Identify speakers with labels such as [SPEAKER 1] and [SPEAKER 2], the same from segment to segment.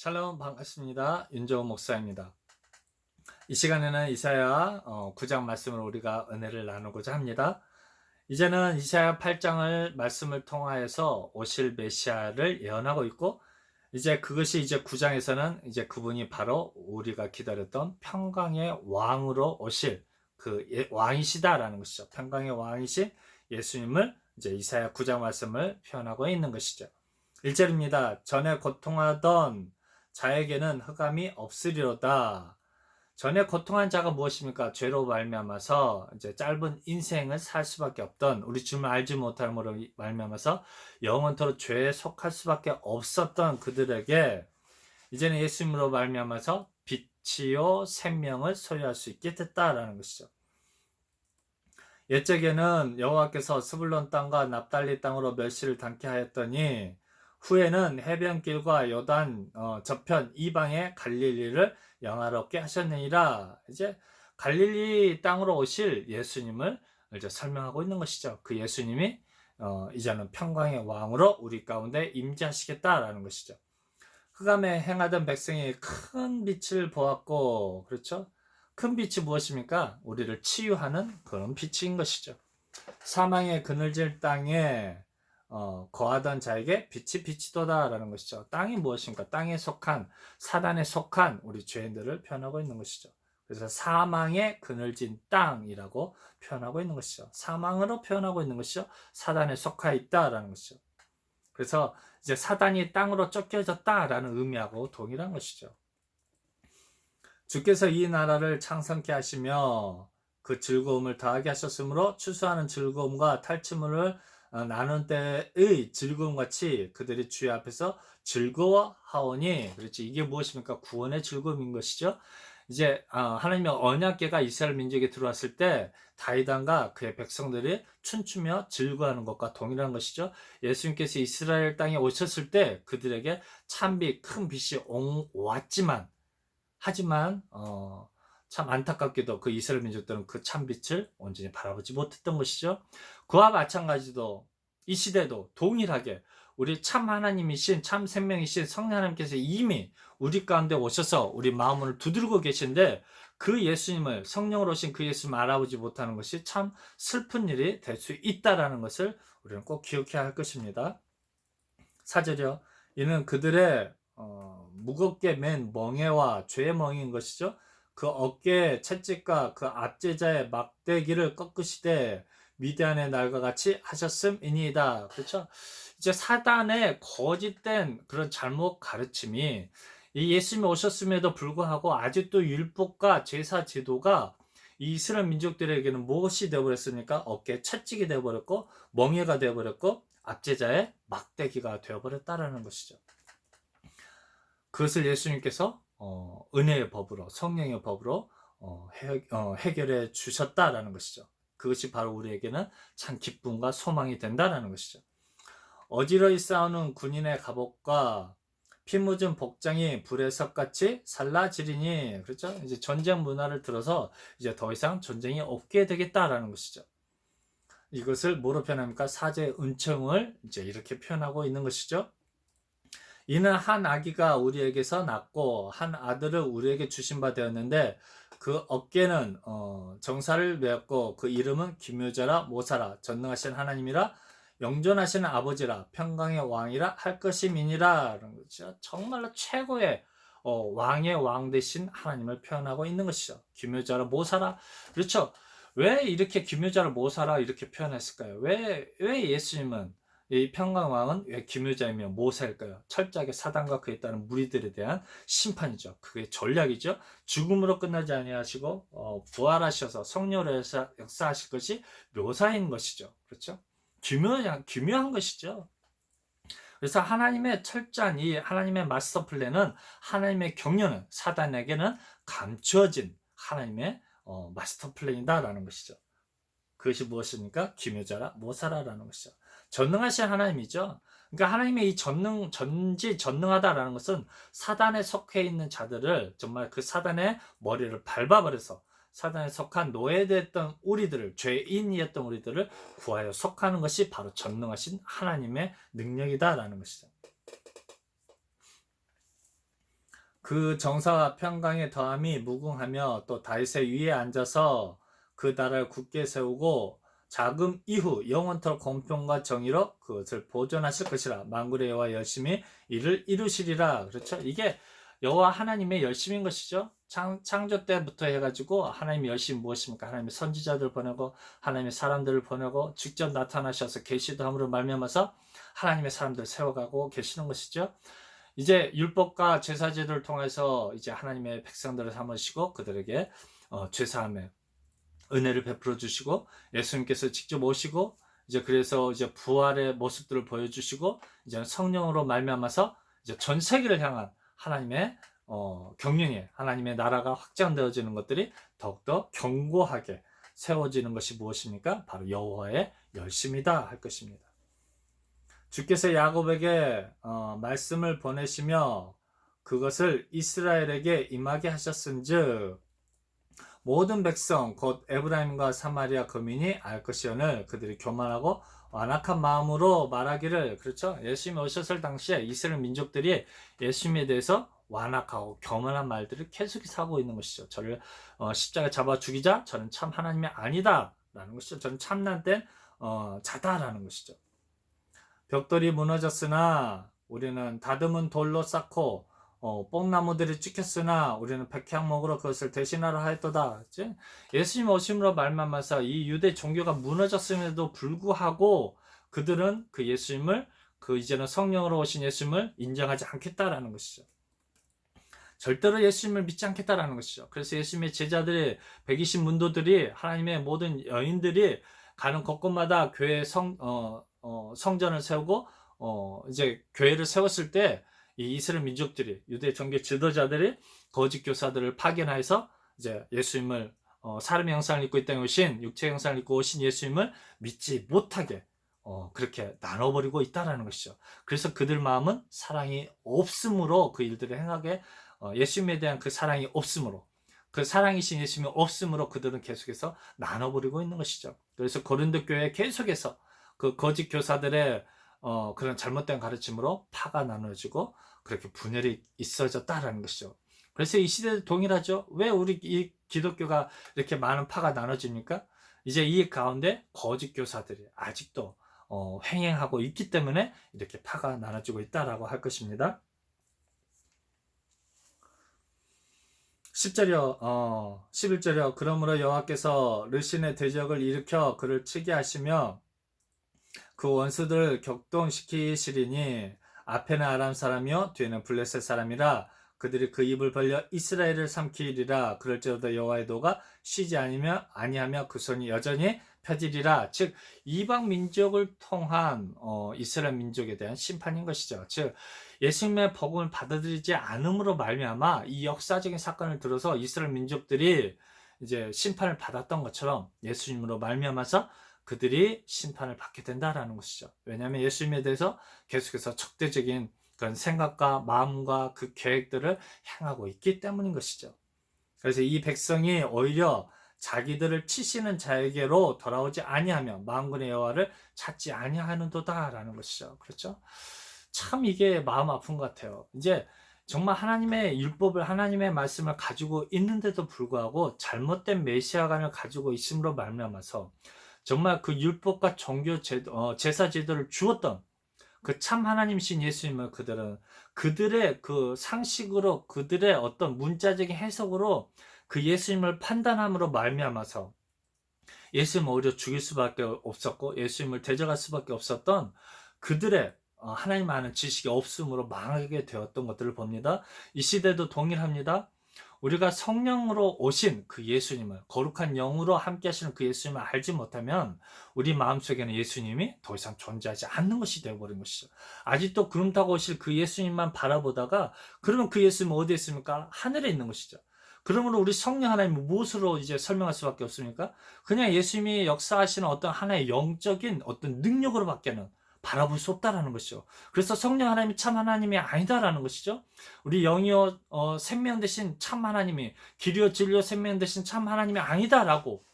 [SPEAKER 1] 샬롬 반갑습니다. 윤정호 목사입니다. 이 시간에는 이사야 9장 말씀을 우리가 은혜를 나누고자 합니다. 이제는 이사야 8장을 말씀을 통하여서 오실 메시아를 예언하고 있고, 이제 그것이 이제 9장에서는 이제 그분이 바로 우리가 기다렸던 평강의 왕으로 오실 그 왕이시다라는 것이죠. 평강의 왕이신 예수님을 이제 이사야 9장 말씀을 표현하고 있는 것이죠. 1절입니다. 전에 고통하던 자에게는 흑암이 없으리로다. 전에 고통한 자가 무엇입니까? 죄로 말미암아서 이제 짧은 인생을 살 수밖에 없던, 우리 주님을 알지 못함으로 말미암아서 영원토록 죄에 속할 수밖에 없었던 그들에게 이제는 예수님으로 말미암아서 빛이요 생명을 소유할 수 있게 됐다라는 것이죠. 옛적에는 여호와께서 스불론 땅과 납달리 땅으로 멸시를 당케 하였더니 후에는 해변길과 요단 저편 이방의 갈릴리를 영화롭게 하셨느니라. 이제 갈릴리 땅으로 오실 예수님을 이제 설명하고 있는 것이죠. 그 예수님이 이제는 평강의 왕으로 우리 가운데 임재하시겠다라는 것이죠. 흑암에 행하던 백성이 큰 빛을 보았고, 그렇죠? 큰 빛이 무엇입니까? 우리를 치유하는 그런 빛인 것이죠. 사망의 그늘질 땅에 거하던 자에게 빛이 비치도다라는 것이죠. 땅이 무엇입니까? 땅에 속한, 사단에 속한 우리 죄인들을 표현하고 있는 것이죠. 그래서 사망의 그늘진 땅이라고 표현하고 있는 것이죠. 사망으로 표현하고 있는 것이죠. 사단에 속하 있다라는 것이죠. 그래서 이제 사단이 땅으로 쫓겨졌다라는 의미하고 동일한 것이죠. 주께서 이 나라를 창성케 하시며 그 즐거움을 더하게 하셨으므로 추수하는 즐거움과 탈취물을 나눈 때의 즐거움같이 그들이 주의 앞에서 즐거워하오니, 그렇지, 이게 무엇입니까? 구원의 즐거움인 것이죠. 이제 하나님의 언약궤가 이스라엘 민족에 들어왔을 때 다윗왕과 그의 백성들이 춤추며 즐거워하는 것과 동일한 것이죠. 예수님께서 이스라엘 땅에 오셨을 때 그들에게 찬빛, 큰 빛이 왔지만, 하지만 참 안타깝게도 그 이스라엘 민족들은 그 찬빛을 온전히 바라보지 못했던 것이죠. 그와 마찬가지로 이 시대도 동일하게 우리 참 하나님이신, 참 생명이신 성령 하나님께서 이미 우리 가운데 오셔서 우리 마음을 두들고 계신데, 그 예수님을, 성령으로 오신 그 예수님을 알아보지 못하는 것이 참 슬픈 일이 될 수 있다라는 것을 우리는 꼭 기억해야 할 것입니다. 4절이요. 이는 그들의 무겁게 맨 멍에와 죄의 멍인 것이죠. 그 어깨의 채찍과 그 압제자의 막대기를 꺾으시되 미디안의 날과 같이 하셨음이니이다. 그렇죠? 이제 사단의 거짓된 그런 잘못 가르침이 이 예수님이 오셨음에도 불구하고 아직도 율법과 제사 제도가 이 이스라엘 민족들에게는 무엇이 되어버렸습니까? 어깨에 채찍이 되어버렸고 멍에가 되어버렸고 압제자의 막대기가 되어버렸다라는 것이죠. 그것을 예수님께서 은혜의 법으로, 성령의 법으로 해결해 주셨다라는 것이죠. 그것이 바로 우리에게는 참 기쁨과 소망이 된다라는 것이죠. 어지러이 싸우는 군인의 갑옷과 피 묻은 복장이 불의 석같이 살라지리니, 그렇죠? 이제 전쟁 문화를 들어서 이제 더 이상 전쟁이 없게 되겠다라는 것이죠. 이것을 뭐로 표현합니까? 사제의 은총을 이제 이렇게 표현하고 있는 것이죠. 이는 한 아기가 우리에게서 낳고 한 아들을 우리에게 주신 바 되었는데 그 어깨는 정사를 메었고 그 이름은 기묘자라 모사라 전능하신 하나님이라 영존하시는 아버지라 평강의 왕이라 할 것임이니라. 그렇죠? 정말로 최고의 왕의 왕 되신 하나님을 표현하고 있는 것이죠. 기묘자라 모사라. 그렇죠? 왜 이렇게 기묘자라 모사라 이렇게 표현했을까요? 왜 예수님은, 이 평강왕은 왜 기묘자이며 모사일까요? 철저하게 사단과 그에 따른 무리들에 대한 심판이죠. 그게 전략이죠. 죽음으로 끝나지 아니하시고 부활하셔서 성령으로 역사하실 것이 묘사인 것이죠. 그렇죠? 기묘한 것이죠. 그래서 하나님의 철저한 이 하나님의 마스터 플랜은, 하나님의 경륜은 사단에게는 감추어진 하나님의 마스터 플랜이다라는 것이죠. 그것이 무엇입니까? 기묘자라 모사라라는 것이죠. 전능하신 하나님이죠. 그러니까 하나님의 이 전지전능하다라는 것은 사단에 속해 있는 자들을 정말 그 사단의 머리를 밟아버려서 사단에 속한 노예됐던 우리들을, 죄인이었던 우리들을 구하여 속하는 것이 바로 전능하신 하나님의 능력이다라는 것이죠. 그 정사와 평강의 더함이 무궁하며 또 다윗의 위에 앉아서 그 나라를 굳게 세우고 자금 이후 영원토록 공평과 정의로 그것을 보존하실 것이라. 만군의 여호와 열심히 이를 이루시리라. 그렇죠? 이게 여호와 하나님의 열심인 것이죠. 창조 때부터 해가지고 하나님의 열심이 무엇입니까? 하나님의 선지자들 보내고 하나님의 사람들을 보내고 직접 나타나셔서 계시도 함으로 말미암아서 하나님의 사람들을 세워가고 계시는 것이죠. 이제 율법과 제사제도를 통해서 이제 하나님의 백성들을 삼으시고 그들에게 죄사함의 은혜를 베풀어 주시고 예수님께서 직접 오시고 이제 그래서 이제 부활의 모습들을 보여주시고 이제 성령으로 말미암아서 이제 전 세계를 향한 하나님의 경륜이 하나님의 나라가 확장되어지는 것들이 더욱더 견고하게 세워지는 것이 무엇입니까? 바로 여호와의 열심이다 할 것입니다. 주께서 야곱에게 말씀을 보내시며 그것을 이스라엘에게 임하게 하셨은즉 모든 백성 곧 에브라임과 사마리아 거민이 알 것이오늘 그들이 교만하고 완악한 마음으로 말하기를. 그렇죠? 예수님이 오셨을 당시에 이스라엘 민족들이 예수님에 대해서 완악하고 교만한 말들을 계속해서 하고 있는 것이죠. 저를 십자가에 잡아 죽이자 저는 참 하나님이 아니다 라는 것이죠. 저는 참난된 자다라는 것이죠. 벽돌이 무너졌으나 우리는 다듬은 돌로 쌓고 뽕나무들이 찍혔으나 우리는 백향목으로 그것을 대신하라 하였도다. 예수님 오심으로 말미암아서 이 유대 종교가 무너졌음에도 불구하고 그들은 그 예수님을 그 이제는 성령으로 오신 예수님을 인정하지 않겠다라는 것이죠. 절대로 예수님을 믿지 않겠다라는 것이죠. 그래서 예수님의 제자들이 120 문도들이 하나님의 모든 여인들이 가는 곳곳마다 교회 성전을 세우고 이제 교회를 세웠을 때 이 이스라엘 민족들이 유대 종교 지도자들이 거짓 교사들을 파견해서 이제 예수님을 사람의 형상을 입고 이 땅에 오신 육체 형상을 입고 오신 예수님을 믿지 못하게 그렇게 나눠버리고 있다라는 것이죠. 그래서 그들 마음은 사랑이 없으므로 그 일들을 행하게 예수님에 대한 그 사랑이 없으므로 그 사랑이신 예수님이 없으므로 그들은 계속해서 나눠버리고 있는 것이죠. 그래서 고린도 교회에 계속해서 그 거짓 교사들의 그런 잘못된 가르침으로 파가 나눠지고 그렇게 분열이 있어졌다라는 것이죠. 그래서 이 시대도 동일하죠. 왜 우리 이 기독교가 이렇게 많은 파가 나눠집니까? 이제 이 가운데 거짓 교사들이 아직도 횡행하고 있기 때문에 이렇게 파가 나눠지고 있다라고 할 것입니다. 10절이요, 11절이요. 그러므로 여호와께서 르신의 대적을 일으켜 그를 치게 하시며 그 원수들을 격동시키시리니 앞에는 아람 사람이요 뒤에는 블레셋 사람이라 그들이 그 입을 벌려 이스라엘을 삼키리라. 그럴지어다 여호와의 도가 쉬지 아니하며 그 손이 여전히 펴지리라. 즉 이방 민족을 통한 이스라엘 민족에 대한 심판인 것이죠. 즉 예수님의 복음을 받아들이지 않음으로 말미암아 이 역사적인 사건을 들어서 이스라엘 민족들이 이제 심판을 받았던 것처럼 예수님으로 말미암아서 그들이 심판을 받게 된다라는 것이죠. 왜냐하면 예수님에 대해서 계속해서 적대적인 그런 생각과 마음과 그 계획들을 행하고 있기 때문인 것이죠. 그래서 이 백성이 오히려 자기들을 치시는 자에게로 돌아오지 아니하며 만군의 여호와를 찾지 아니하는도다라는 것이죠. 그렇죠? 참 이게 마음 아픈 것 같아요. 이제 정말 하나님의 율법을 하나님의 말씀을 가지고 있는데도 불구하고 잘못된 메시아관을 가지고 있음으로 말미암아서 정말 그 율법과 종교 제사 제도를 주었던 그 참 하나님이신 예수님을 그들의 그 상식으로 그들의 어떤 문자적인 해석으로 그 예수님을 판단함으로 말미암아서 예수님을 오히려 죽일 수밖에 없었고 예수님을 대적할 수밖에 없었던 그들의 하나님 아는 지식이 없음으로 망하게 되었던 것들을 봅니다. 이 시대도 동일합니다. 우리가 성령으로 오신 그 예수님을 거룩한 영으로 함께 하시는 그 예수님을 알지 못하면 우리 마음속에는 예수님이 더 이상 존재하지 않는 것이 되어버린 것이죠. 아직도 구름 타고 오실 그 예수님만 바라보다가 그러면 그 예수님은 어디에 있습니까? 하늘에 있는 것이죠. 그러므로 우리 성령 하나님은 무엇으로 이제 설명할 수밖에 없습니까? 그냥 예수님이 역사하시는 어떤 하나의 영적인 어떤 능력으로 밖에는 바라볼 수 없다라는 것이죠. 그래서 성령 하나님이 참 하나님이 아니다라는 것이죠. 우리 영이요 생명 대신 참 하나님이 길이요 진리요 생명 대신 참 하나님이 아니다라고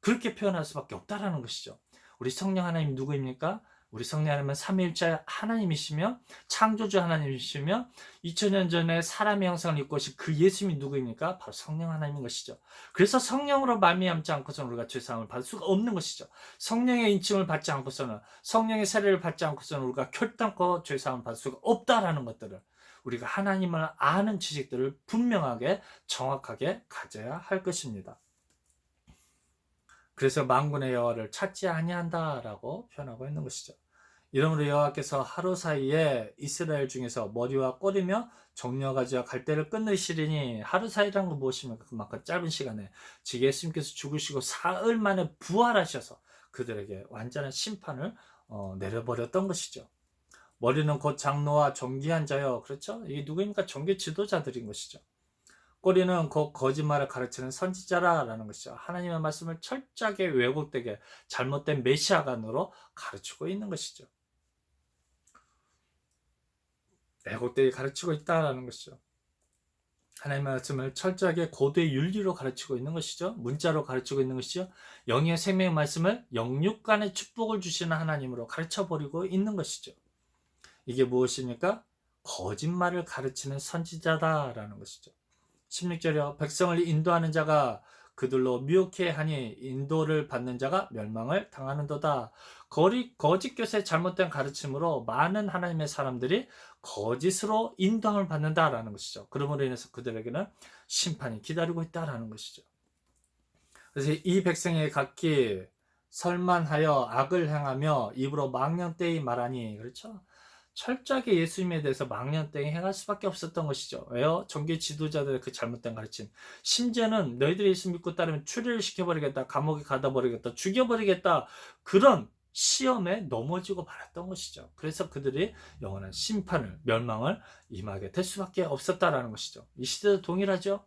[SPEAKER 1] 그렇게 표현할 수밖에 없다라는 것이죠. 우리 성령 하나님이 누구입니까? 우리 성령 하나님은 삼위일체 하나님이시며 창조주 하나님이시며 2000년 전에 사람의 형상을 입고 오신 그 예수님이 누구입니까? 바로 성령 하나님인 것이죠. 그래서 성령으로 말미암지 않고서는 우리가 죄사함을 받을 수가 없는 것이죠. 성령의 인침을 받지 않고서는, 성령의 세례를 받지 않고서는 우리가 결단코 죄사함을 받을 수가 없다라는 것들을, 우리가 하나님을 아는 지식들을 분명하게 정확하게 가져야 할 것입니다. 그래서 만군의 여호와를 찾지 아니한다라고 표현하고 있는 것이죠. 이러므로 여호와께서 하루 사이에 이스라엘 중에서 머리와 꼬리며 정려가지와 갈대를 끊으시리니, 하루 사이라는 건 무엇입니까? 그만큼 짧은 시간에 즉 예수님께서 죽으시고 사흘 만에 부활하셔서 그들에게 완전한 심판을 내려버렸던 것이죠. 머리는 곧 장로와 정귀한 자요. 그렇죠? 이게 누구입니까? 종교 지도자들인 것이죠. 꼬리는 곧 거짓말을 가르치는 선지자라는 것이죠. 하나님의 말씀을 철저하게 왜곡되게 잘못된 메시아관으로 가르치고 있는 것이죠. 왜곡되게 가르치고 있다라는 것이죠. 하나님의 말씀을 철저하게 고도의 윤리로 가르치고 있는 것이죠. 문자로 가르치고 있는 것이죠. 영의 생명의 말씀을 영육간의 축복을 주시는 하나님으로 가르쳐버리고 있는 것이죠. 이게 무엇입니까? 거짓말을 가르치는 선지자다라는 것이죠. 16절이요. 백성을 인도하는 자가 그들로 미혹해 하니 인도를 받는 자가 멸망을 당하는도다. 거짓 교사의 잘못된 가르침으로 많은 하나님의 사람들이 거짓으로 인도함을 받는다라는 것이죠. 그러므로 인해서 그들에게는 심판이 기다리고 있다라는 것이죠. 그래서 이 백성의 각기 설만하여 악을 행하며 입으로 망령되이 말하니, 그렇죠? 철저하게 예수님에 대해서 망령되이 행할 수밖에 없었던 것이죠. 왜요? 종교 지도자들의 그 잘못된 가르침. 심지어는 너희들이 예수 믿고 따르면 추리를 시켜버리겠다, 감옥에 가다 버리겠다, 죽여버리겠다, 그런 시험에 넘어지고 말았던 것이죠. 그래서 그들이 영원한 심판을, 멸망을 임하게 될 수밖에 없었다라는 것이죠. 이 시대도 동일하죠.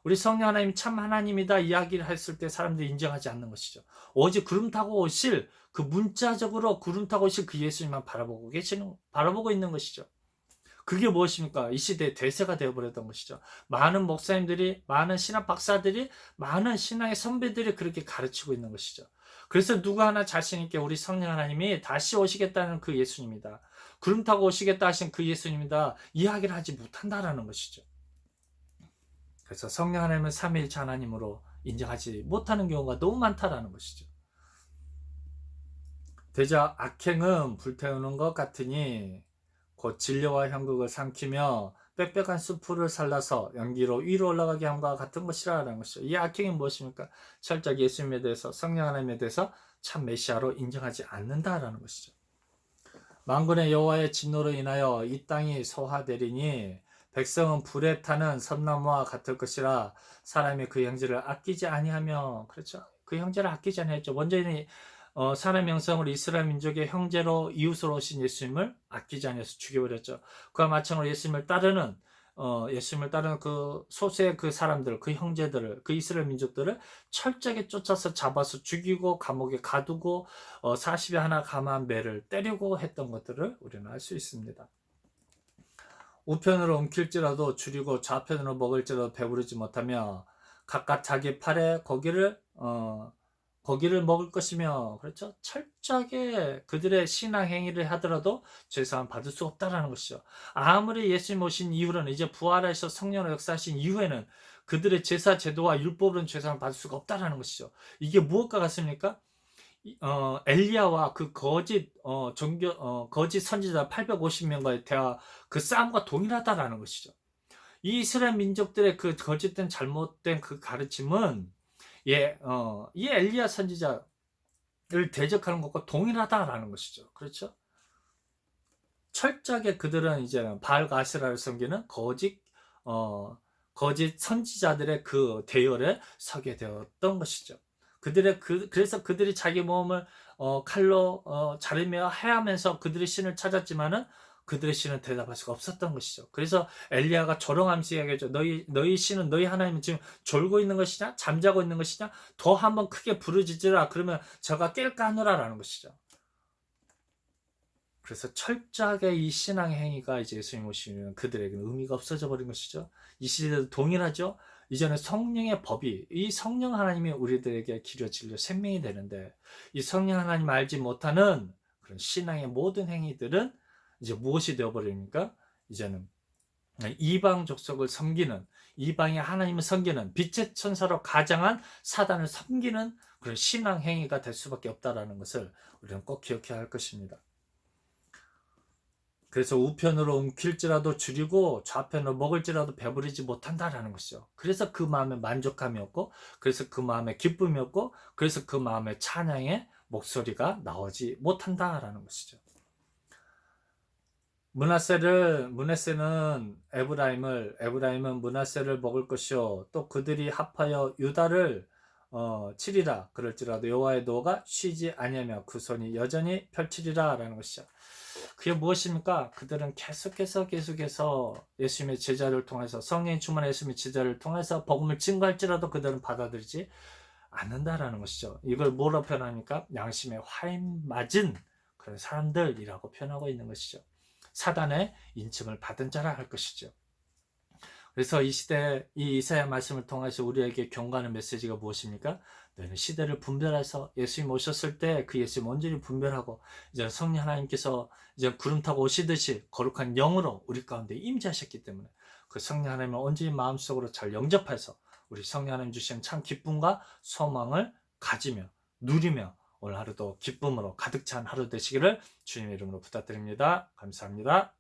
[SPEAKER 1] 우리 성령 하나님 참 하나님이다 이야기를 했을 때 사람들이 인정하지 않는 것이죠. 오직 구름 타고 오실, 그 문자적으로 구름 타고 오실 그 예수님만 바라보고 있는 것이죠. 그게 무엇입니까? 이 시대의 대세가 되어버렸던 것이죠. 많은 목사님들이, 많은 신학 박사들이, 많은 신앙의 선배들이 그렇게 가르치고 있는 것이죠. 그래서 누구 하나 자신 있게 우리 성령 하나님이 다시 오시겠다는 그 예수님이다, 구름 타고 오시겠다 하신 그 예수님이다 이야기를 하지 못한다라는 것이죠. 그래서 성령 하나님은 삼위일체 하나님으로 인정하지 못하는 경우가 너무 많다라는 것이죠. 대저 악행은 불태우는 것 같으니 곧 진료와 향극을 삼키며 빽빽한 숲을 살라서 연기로 위로 올라가게 함과 같은 것이라는 것이죠. 이 악행이 무엇입니까? 철저히 예수님에 대해서, 성령 하나님에 대해서 참 메시아로 인정하지 않는다라는 것이죠. 만군의 여호와의 진노로 인하여 이 땅이 소화되리니 백성은 불에 타는 섬나무와 같을 것이라 사람이 그 형제를 아끼지 아니하며, 그렇죠? 그 형제를 아끼지 아니했죠. 완전히 사람의 형상으로 이스라엘 민족의 형제로 이웃으로 오신 예수님을 아끼지 아니해서 죽여버렸죠. 그와 마찬가지로 예수님을 따르는 그 소수의 그 사람들, 그 형제들을, 그 이스라엘 민족들을 철저하게 쫓아서 잡아서 죽이고 감옥에 가두고 40에 하나 감한 매를 때리고 했던 것들을 우리는 알 수 있습니다. 우편으로 옮길지라도 줄이고 좌편으로 먹을지라도 배부르지 못하며 각각 자기 팔에 고기를 먹을 것이며, 그렇죠? 철저하게 그들의 신앙 행위를 하더라도 죄사함 받을 수 없다라는 것이죠. 아무리 예수님 오신 이후로는, 이제 부활하셔서 성령으로 역사하신 이후에는 그들의 제사 제도와 율법으로는 죄사함 받을 수가 없다라는 것이죠. 이게 무엇과 같습니까? 엘리야와 그 거짓 거짓 선지자 850명과의 대화, 그 싸움과 동일하다라는 것이죠. 이 이스라엘 민족들의 그 거짓된 잘못된 그 가르침은 이 엘리야 선지자를 대적하는 것과 동일하다라는 것이죠. 그렇죠? 철저하게 그들은 이제 바알과 아세라를 섬기는 거짓 선지자들의 그 대열에 서게 되었던 것이죠. 그래서 그들이 자기 몸을 칼로 자르며 해하면서 그들의 신을 찾았지만은 그들의 신은 대답할 수가 없었던 것이죠. 그래서 엘리야가 조롱하면서 이야기하죠. 너희 신은, 너희 하나님은 지금 졸고 있는 것이냐, 잠자고 있는 것이냐, 더 한번 크게 부르짖으라, 그러면 저가 깰까 하노라라는 것이죠. 그래서 철저하게 이 신앙의 행위가 이제 예수님 오시면 그들에게는 의미가 없어져 버린 것이죠. 이 시대도 동일하죠. 이제는 성령의 법이, 이 성령 하나님이 우리들에게 기려 진료 생명이 되는데, 이 성령 하나님 알지 못하는, 그런 신앙의 모든 행위들은 이제 무엇이 되어버립니까? 이제는 이방 족속을 섬기는, 이방의 하나님을 섬기는, 빛의 천사로 가장한 사단을 섬기는 그런 신앙 행위가 될 수밖에 없다라는 것을 우리는 꼭 기억해야 할 것입니다. 그래서 우편으로 옮길지라도 줄이고 좌편으로 먹을지라도 배부르지 못한다라는 것이죠. 그래서 그 마음에 만족감이 없고, 그래서 그 마음에 기쁨이 없고, 그래서 그 마음에 찬양의 목소리가 나오지 못한다라는 것이죠. 므낫세는 에브라임은 므낫세를 먹을 것이요 또 그들이 합하여 유다를 치리라. 그럴지라도 여호와의 노가 쉬지 아니하며 그 손이 여전히 펼치리라라는 것이죠. 그게 무엇입니까? 그들은 계속해서 예수님의 제자를 통해서, 성령의 충만한 예수님의 제자를 통해서 복음을 증거할지라도 그들은 받아들이지 않는다라는 것이죠. 이걸 뭐로 표현합니까? 양심에 화인 맞은 그런 사람들이라고 표현하고 있는 것이죠. 사단의 인침을 받은 자라 할 것이죠. 그래서 이 시대, 이 이사야 말씀을 통해서 우리에게 경고하는 메시지가 무엇입니까? 너희는 시대를 분별해서 예수님 오셨을 때 그 예수님 온전히 분별하고, 이제 성령 하나님께서 이제 구름 타고 오시듯이 거룩한 영으로 우리 가운데 임재하셨기 때문에 그 성령 하나님을 온전히 마음속으로 잘 영접해서 우리 성령 하나님 주신 참 기쁨과 소망을 가지며 누리며 오늘 하루도 기쁨으로 가득 찬 하루 되시기를 주님의 이름으로 부탁드립니다. 감사합니다.